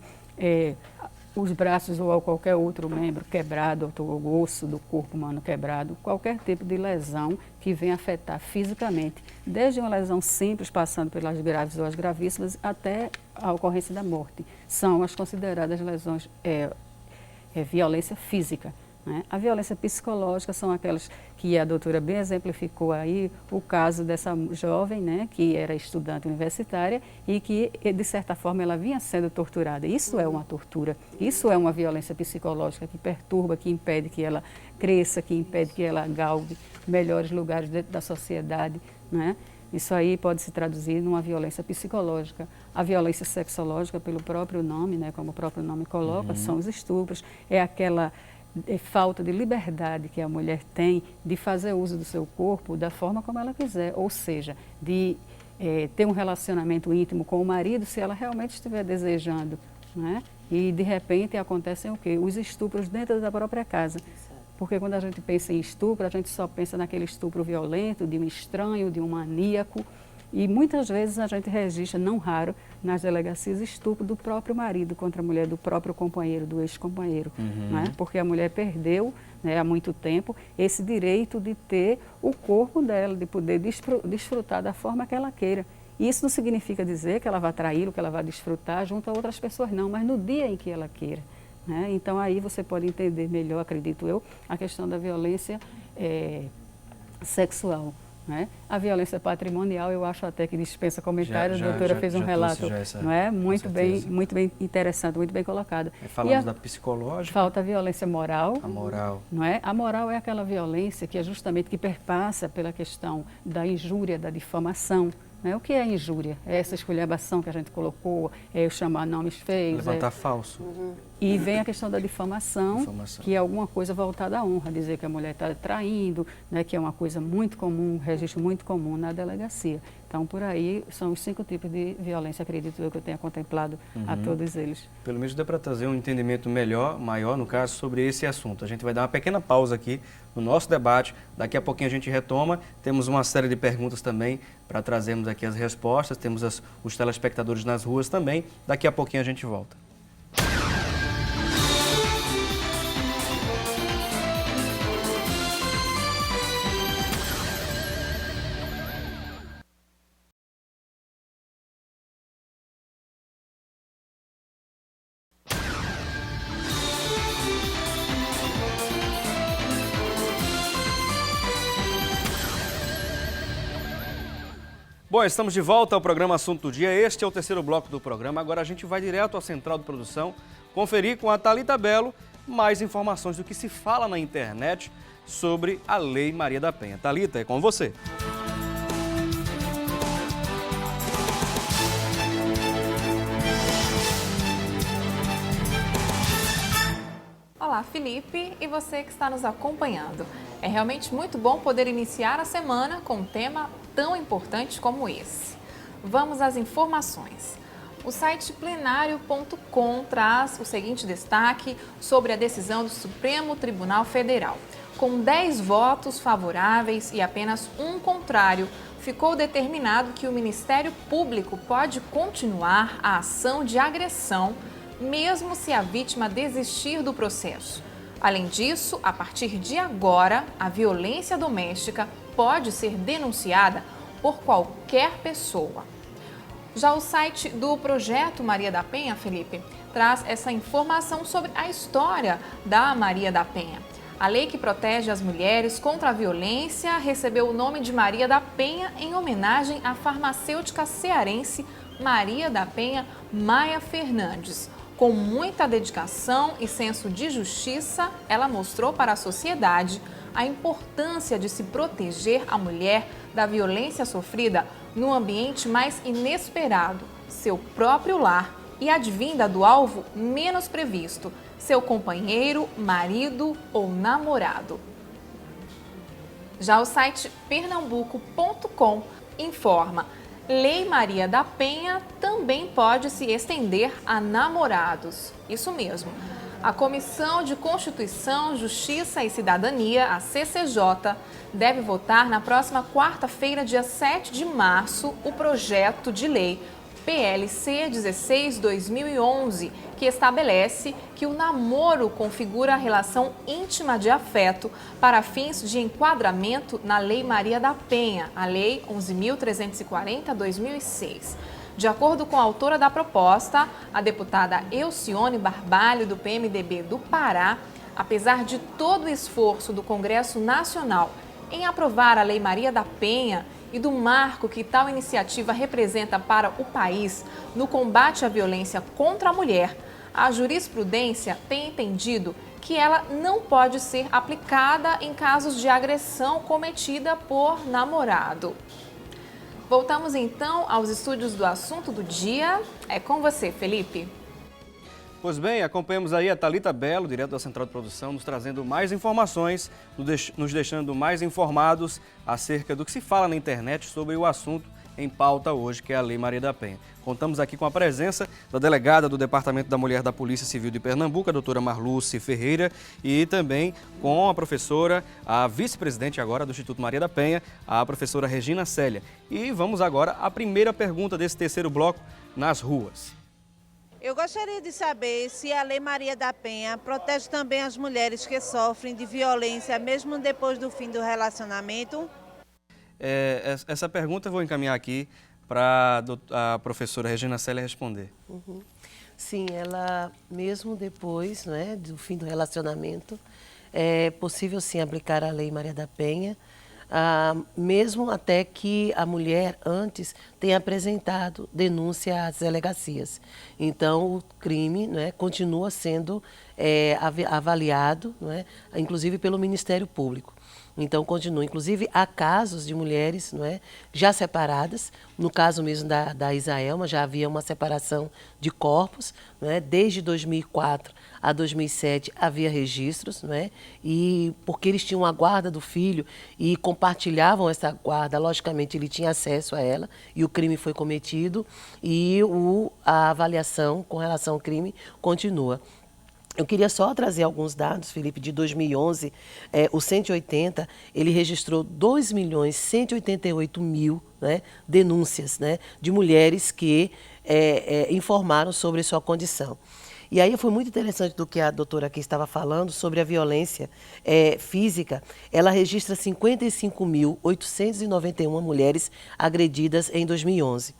os braços ou qualquer outro membro quebrado, o osso do corpo humano quebrado, qualquer tipo de lesão que venha afetar fisicamente, desde uma lesão simples, passando pelas graves ou as gravíssimas, até a ocorrência da morte. São as consideradas lesões violência física. né? A violência psicológica são aquelas que a doutora bem exemplificou aí, o caso dessa jovem, né, que era estudante universitária e que, de certa forma, ela vinha sendo torturada. Isso é uma tortura, isso é uma violência psicológica que perturba, que impede que ela cresça, que impede que ela galgue melhores lugares dentro da sociedade, né? Isso aí pode se traduzir numa violência psicológica. A violência sexológica, pelo próprio nome, né, como o próprio nome coloca, são os estupros, é aquela falta de liberdade que a mulher tem de fazer uso do seu corpo da forma como ela quiser, ou seja, de ter um relacionamento íntimo com o marido se ela realmente estiver desejando, né? E de repente acontecem o quê? Os estupros dentro da própria casa. Porque quando a gente pensa em estupro, a gente só pensa naquele estupro violento, de um estranho, de um maníaco. E muitas vezes a gente registra, não raro, nas delegacias, estupro do próprio marido contra a mulher, do próprio companheiro, do ex-companheiro. Né? Porque a mulher perdeu, né, há muito tempo esse direito de ter o corpo dela, de poder desfrutar da forma que ela queira. E isso não significa dizer que ela vai traí-lo, que ela vai desfrutar junto a outras pessoas, não, mas no dia em que ela queira. Né? Então, aí você pode entender melhor, acredito eu, a questão da violência sexual. Né? A violência patrimonial, eu acho até que dispensa comentários, a doutora fez um relato não é? muito bem interessante, muito bem colocado. Falamos da psicológica. Falta a violência moral. A moral. Não é? A moral é aquela violência que é justamente que perpassa pela questão da injúria, da difamação. Né? O que é injúria? É essa esculhambação que a gente colocou, é eu chamar nomes feios. Levantar falso. E vem a questão da difamação, que é alguma coisa voltada à honra, dizer que a mulher está traindo, né, que é uma coisa muito comum, um registro muito comum na delegacia. Então, por aí, são os 5 tipos de violência, acredito eu, que eu tenha contemplado a todos eles. Pelo menos deu para trazer um entendimento maior, no caso, sobre esse assunto. A gente vai dar uma pequena pausa aqui no nosso debate. Daqui a pouquinho a gente retoma. Temos uma série de perguntas também para trazermos aqui as respostas. Temos os telespectadores nas ruas também. Daqui a pouquinho a gente volta. Bom, estamos de volta ao programa Assunto do Dia. Este é o terceiro bloco do programa. Agora a gente vai direto à central de produção, conferir com a Thalita Belo mais informações do que se fala na internet sobre a Lei Maria da Penha. Thalita, é com você. Olá, Felipe, e você que está nos acompanhando. É realmente muito bom poder iniciar a semana com um tema tão importante como esse. Vamos às informações. O site plenario.com traz o seguinte destaque sobre a decisão do Supremo Tribunal Federal. Com 10 votos favoráveis e apenas um contrário, ficou determinado que o Ministério Público pode continuar a ação de agressão, mesmo se a vítima desistir do processo. Além disso, a partir de agora, a violência doméstica pode ser denunciada por qualquer pessoa. Já o site do Projeto Maria da Penha, Felipe, traz essa informação sobre a história da Maria da Penha. A lei que protege as mulheres contra a violência recebeu o nome de Maria da Penha em homenagem à farmacêutica cearense Maria da Penha Maia Fernandes. Com muita dedicação e senso de justiça, ela mostrou para a sociedade a importância de se proteger a mulher da violência sofrida no ambiente mais inesperado, seu próprio lar, e advinda do alvo menos previsto, seu companheiro, marido ou namorado. Já o site pernambuco.com informa: Lei Maria da Penha também pode se estender a namorados. Isso mesmo. A Comissão de Constituição, Justiça e Cidadania, a CCJ, deve votar na próxima quarta-feira, dia 7 de março, o projeto de lei PLC 16/2011, que estabelece que o namoro configura a relação íntima de afeto para fins de enquadramento na Lei Maria da Penha, a Lei 11.340/2006. De acordo com a autora da proposta, a deputada Elcione Barbalho, do PMDB do Pará, Apesar de todo o esforço do Congresso Nacional em aprovar a Lei Maria da Penha e do marco que tal iniciativa representa para o país no combate à violência contra a mulher, a jurisprudência tem entendido que ela não pode ser aplicada em casos de agressão cometida por namorado. Voltamos então aos estúdios do Assunto do Dia. É com você, Felipe. Pois bem, acompanhamos aí a Thalita Belo, direto da Central de Produção, nos trazendo mais informações, nos deixando mais informados acerca do que se fala na internet sobre o assunto em pauta hoje, que é a Lei Maria da Penha. Contamos aqui com a presença da delegada do Departamento da Mulher da Polícia Civil de Pernambuco, a doutora Marluce Ferreira, e também com a professora, a vice-presidente agora do Instituto Maria da Penha, a professora Regina Célia. E vamos agora à primeira pergunta desse terceiro bloco, nas ruas. Eu gostaria de saber se a Lei Maria da Penha protege também as mulheres que sofrem de violência, mesmo depois do fim do relacionamento. Essa pergunta eu vou encaminhar aqui para a professora Regina Célia responder. Sim, ela, mesmo depois, né, do fim do relacionamento, é possível sim aplicar a Lei Maria da Penha, mesmo até que a mulher antes tenha apresentado denúncia às delegacias. Então, o crime, né, continua sendo avaliado, né, inclusive pelo Ministério Público. Então, continua. Inclusive, há casos de mulheres, não é, já separadas. No caso mesmo da Isaelma, já havia uma separação de corpos. Não é? Desde 2004 a 2007 havia registros, não é? E porque eles tinham a guarda do filho e compartilhavam essa guarda, logicamente ele tinha acesso a ela e o crime foi cometido e a avaliação com relação ao crime continua. Eu queria só trazer alguns dados, Felipe, de 2011, o 180, ele registrou 2.188.000, né, denúncias, né, de mulheres que informaram sobre sua condição. E aí foi muito interessante do que a doutora aqui estava falando sobre a violência física. Ela registra 55.891 mulheres agredidas em 2011.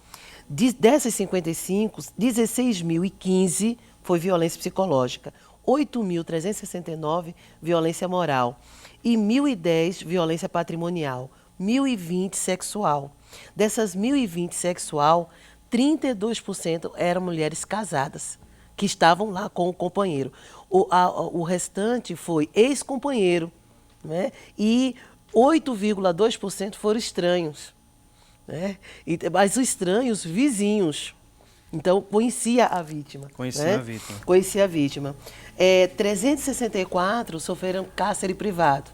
Dessas 55, 16.015 foi violência psicológica. 8.369, violência moral e 1.010, violência patrimonial, 1.020, sexual. Dessas 1.020 sexual, 32% eram mulheres casadas, que estavam lá com o companheiro. O restante foi ex-companheiro, né? E 8,2% foram estranhos, né? Mas os estranhos, vizinhos. Então, conhecia a vítima. Conhecia a vítima. Conhecia a vítima. 364 sofreram cárcere privado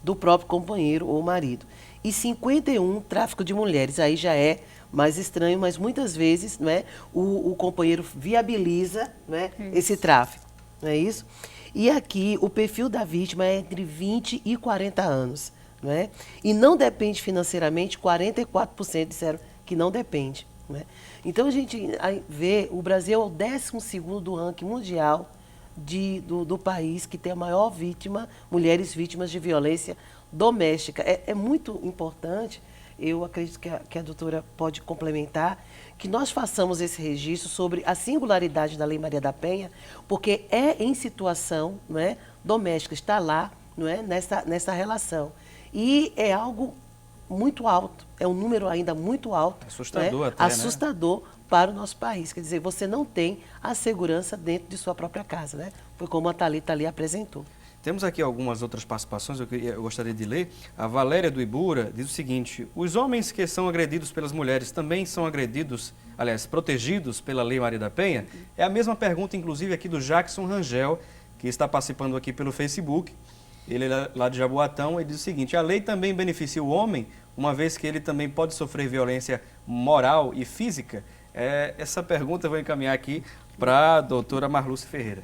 do próprio companheiro ou marido. E 51, tráfico de mulheres. Aí já é mais estranho, mas muitas vezes, não é, o companheiro viabiliza, não é, esse tráfico. Não é isso? E aqui, o perfil da vítima é entre 20 e 40 anos. Não é? E não depende financeiramente, 44% disseram que não depende. Né? Então, a gente vê, o Brasil é o 12º do ranking mundial do país que tem a maior vítima, mulheres vítimas de violência doméstica. É muito importante, eu acredito que a doutora pode complementar, que nós façamos esse registro sobre a singularidade da Lei Maria da Penha, porque é em situação, não é, doméstica, está lá, não é, nessa relação. E é algo muito alto, é um número ainda muito alto. Assustador, né? até, assustador, né? Para o nosso país. Quer dizer, você não tem a segurança dentro de sua própria casa, né? Foi como a Thalita ali apresentou. Temos aqui algumas outras participações, eu gostaria de ler. A Valéria do Ibura diz o seguinte: os homens que são agredidos pelas mulheres também são agredidos, aliás, protegidos pela Lei Maria da Penha? É a mesma pergunta, inclusive, aqui do Jackson Rangel, que está participando aqui pelo Facebook. Ele é lá de Jaboatão, ele diz o seguinte: a lei também beneficia o homem, uma vez que ele também pode sofrer violência moral e física? Essa pergunta eu vou encaminhar aqui para a doutora Marluce Ferreira.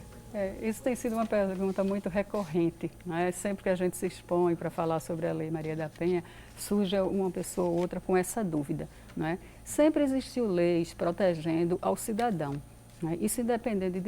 Isso tem sido uma pergunta muito recorrente. Né? Sempre que a gente se expõe para falar sobre a Lei Maria da Penha, surge uma pessoa ou outra com essa dúvida. Né? Sempre existiu leis protegendo ao cidadão, né? Isso independente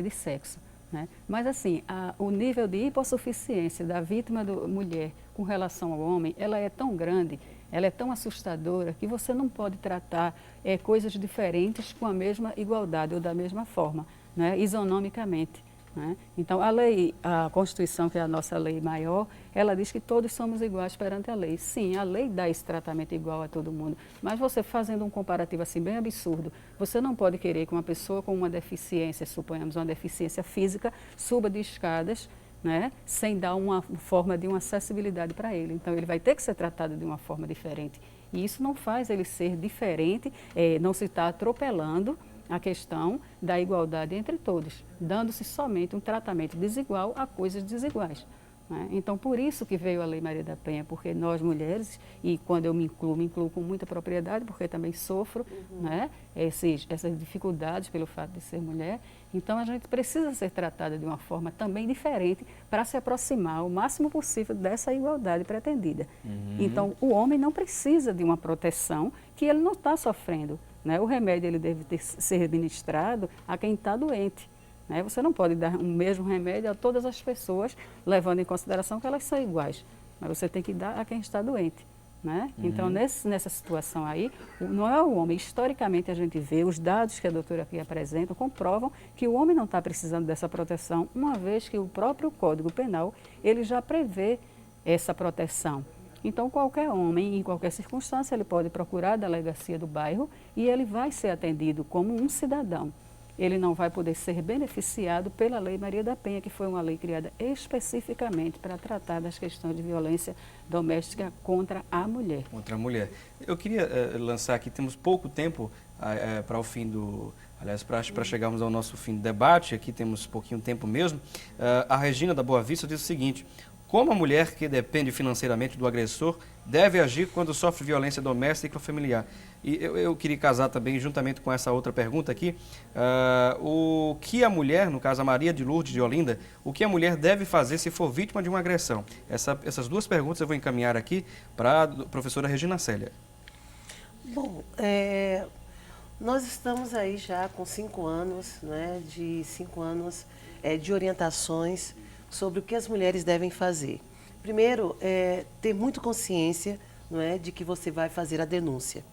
de sexo. Né? Mas assim, o nível de hipossuficiência da vítima mulher com relação ao homem, ela é tão grande, ela é tão assustadora, que você não pode tratar coisas diferentes com a mesma igualdade ou da mesma forma, né? Isonomicamente. né? Então, a Constituição, que é a nossa lei maior, ela diz que todos somos iguais perante a lei. Sim, a lei dá esse tratamento igual a todo mundo, mas você fazendo um comparativo assim bem absurdo, você não pode querer que uma pessoa com uma deficiência, suponhamos uma deficiência física, suba de escadas, né, sem dar uma forma de uma acessibilidade para ele. Então, ele vai ter que ser tratado de uma forma diferente. E isso não faz ele ser diferente, não se está atropelando a questão da igualdade entre todos, dando-se somente um tratamento desigual a coisas desiguais, né? Então, por isso que veio a Lei Maria da Penha, porque nós mulheres, e quando eu me incluo com muita propriedade, porque também sofro, né, essas dificuldades pelo fato de ser mulher, então a gente precisa ser tratada de uma forma também diferente para se aproximar o máximo possível dessa igualdade pretendida. Então, o homem não precisa de uma proteção que ele não está sofrendo, né? O remédio ele deve ser administrado a quem está doente, né? Você não pode dar o mesmo remédio a todas as pessoas, levando em consideração que elas são iguais, mas você tem que dar a quem está doente, né? Então, nessa situação aí, não é o homem. Historicamente, a gente vê, os dados que a doutora aqui apresenta comprovam que o homem não está precisando dessa proteção, uma vez que o próprio Código Penal, ele já prevê essa proteção. Então, qualquer homem, em qualquer circunstância, ele pode procurar a delegacia do bairro e ele vai ser atendido como um cidadão. Ele não vai poder ser beneficiado pela Lei Maria da Penha, que foi uma lei criada especificamente para tratar das questões de violência doméstica contra a mulher. Contra a mulher. Eu queria lançar aqui, temos pouco tempo para o fim do... Aliás, para chegarmos ao nosso fim do debate, aqui temos pouquinho tempo mesmo. A Regina da Boa Vista diz o seguinte: como a mulher que depende financeiramente do agressor deve agir quando sofre violência doméstica ou familiar? E eu queria casar também, juntamente com essa outra pergunta aqui, o que a mulher, no caso a Maria de Lourdes de Olinda, o que a mulher deve fazer se for vítima de uma agressão? Essas duas perguntas eu vou encaminhar aqui para a professora Regina Célia. Bom, nós estamos aí já com 5 anos, né, de orientações sobre o que as mulheres devem fazer. Primeiro, ter muito consciência, não é, de que você vai fazer a denúncia,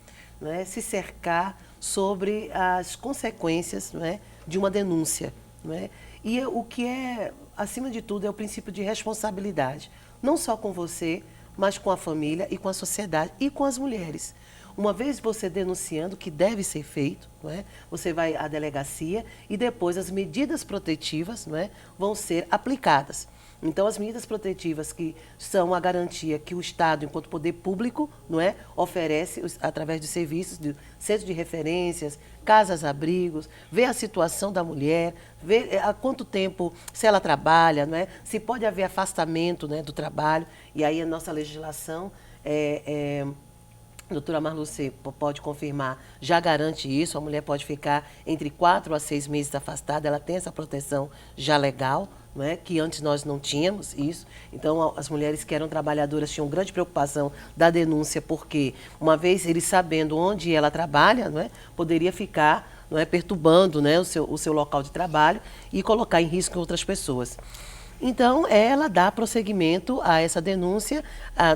não é, se cercar sobre as consequências, não é, de uma denúncia, não é, e o que é, acima de tudo, é o princípio de responsabilidade, não só com você, mas com a família e com a sociedade e com as mulheres. Uma vez você denunciando o que deve ser feito, não é? Você vai à delegacia e depois as medidas protetivas, não é, vão ser aplicadas. Então, as medidas protetivas que são a garantia que o Estado, enquanto poder público, não é, oferece através de serviços, de centros de referências, casas-abrigos, ver a situação da mulher, ver há quanto tempo, se ela trabalha, não é, se pode haver afastamento, né, do trabalho. E aí a nossa legislação a doutora Marluce pode confirmar, já garante isso, a mulher pode ficar entre 4 a 6 meses afastada, ela tem essa proteção já legal, não é? Que antes nós não tínhamos isso. Então, as mulheres que eram trabalhadoras tinham grande preocupação da denúncia, porque, uma vez eles sabendo onde ela trabalha, não é? Poderia ficar, não é, perturbando, né, o seu local de trabalho e colocar em risco outras pessoas. Então, ela dá prosseguimento a essa denúncia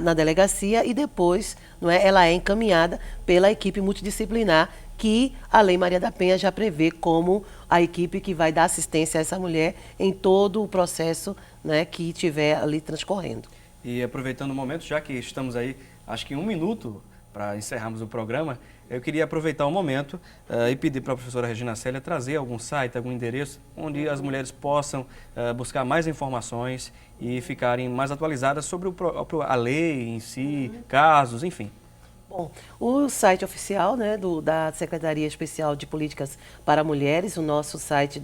na delegacia e depois, não é, ela é encaminhada pela equipe multidisciplinar que a Lei Maria da Penha já prevê como a equipe que vai dar assistência a essa mulher em todo o processo, né, que estiver ali transcorrendo. E aproveitando o momento, já que estamos aí, acho que em 1 minuto para encerrarmos o programa, eu queria aproveitar o momento e pedir para a professora Regina Célia trazer algum site, algum endereço, onde as mulheres possam buscar mais informações e ficarem mais atualizadas sobre a lei em si, casos, enfim. Bom, o site oficial, né, da Secretaria Especial de Políticas para Mulheres, o nosso site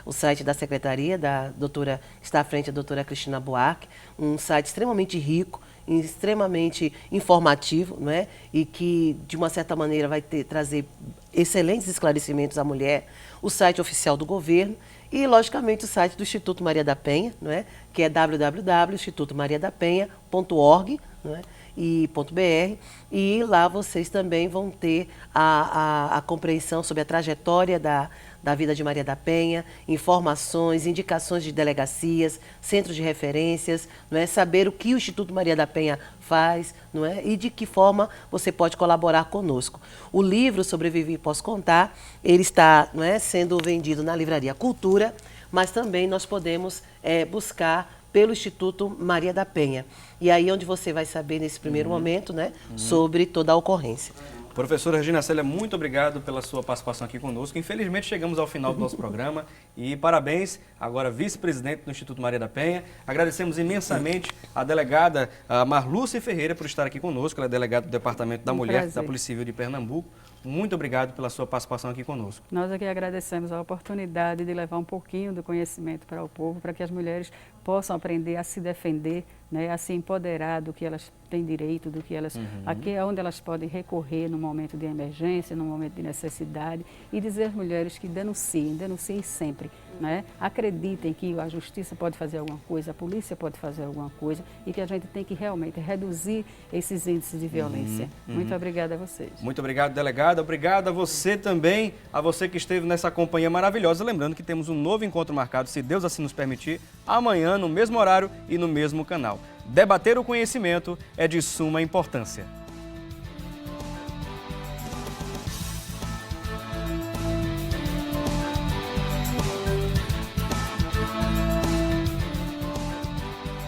o site da Secretaria, da doutora, que está à frente, a doutora Cristina Buarque, um site extremamente rico, extremamente informativo, não é? E que, de uma certa maneira, vai trazer excelentes esclarecimentos à mulher, o site oficial do governo e, logicamente, o site do Instituto Maria da Penha, não é? Que é www.institutomariadapenha.org, não é? .br, e lá vocês também vão ter a compreensão sobre a trajetória da vida de Maria da Penha, informações, indicações de delegacias, centros de referências, não é? Saber o que o Instituto Maria da Penha faz, não é? E de que forma você pode colaborar conosco. O livro Sobreviver Posso Contar, ele está, não é, sendo vendido na Livraria Cultura, mas também nós podemos buscar pelo Instituto Maria da Penha. E aí onde você vai saber nesse primeiro momento, né, sobre toda a ocorrência. Professora Regina Célia, muito obrigado pela sua participação aqui conosco. Infelizmente chegamos ao final do nosso programa e parabéns, agora vice-presidente do Instituto Maria da Penha. Agradecemos imensamente a delegada Marlúcia Ferreira por estar aqui conosco, ela é delegada do Departamento da Mulher da Polícia Civil de Pernambuco. Muito obrigado pela sua participação aqui conosco. Nós aqui agradecemos a oportunidade de levar um pouquinho do conhecimento para o povo, para que as mulheres possam aprender a se defender, né, a se empoderar do que elas têm direito, do que elas, aqui é onde elas podem recorrer no momento de emergência, no momento de necessidade, e dizer às mulheres que denunciem sempre, né? Acreditem que a justiça pode fazer alguma coisa, a polícia pode fazer alguma coisa e que a gente tem que realmente reduzir esses índices de violência. Muito obrigada a vocês. Muito obrigado, delegada. Obrigado a você também, a você que esteve nessa companhia maravilhosa. Lembrando que temos um novo encontro marcado, se Deus assim nos permitir, amanhã no mesmo horário e no mesmo canal. Debater o conhecimento é de suma importância.